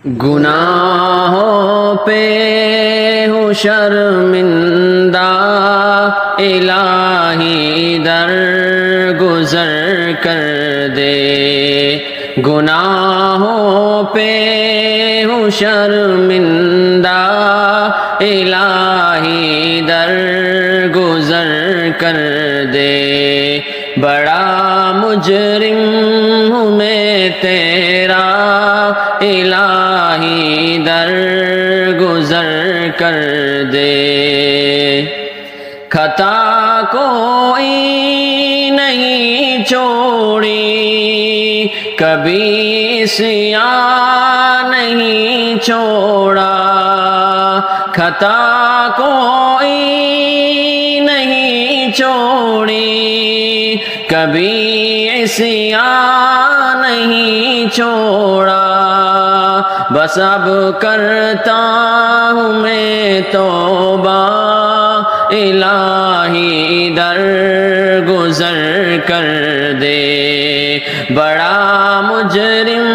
گناہوں پہ ہوں شرمندہ، الہی در گزر کر دے۔ گناہوں پہ ہوں شرمندہ، الہی در گزر کر دے۔ بڑا مجرم ہوں میں تیرا، الہی در گزر کر دے۔ خطا کوئی نہیں چھوڑی، کبھی سیاہ نہیں چھوڑا۔ خطا کوئی نہیں چھوڑی، کبھی سیاہ نہیں چھوڑا۔ بس اب کرتا ہوں میں توبہ، الہی در گزر کر دے۔ بڑا مجرم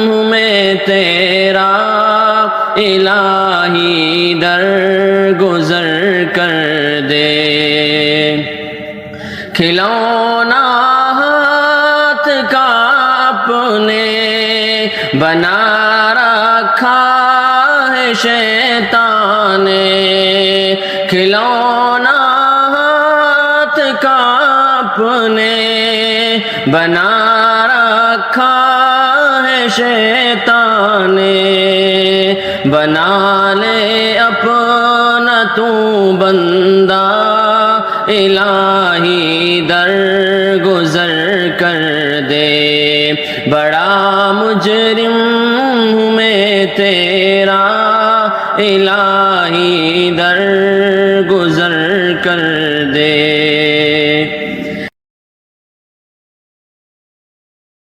ہوں میں تیرا، الہی در گزر کر دے۔ کھلونا ہاتھ کا اپنے بنا رکھا ہے شیطان نے، کھلونا ہاتھ کا اپنے بنا رکھا ہے شیطان نے۔ بنا لے اپنا تو بندہ، الہی در گزر کر دے۔ بڑا مجرم ہوں میں تیرا، الہی در گزر کر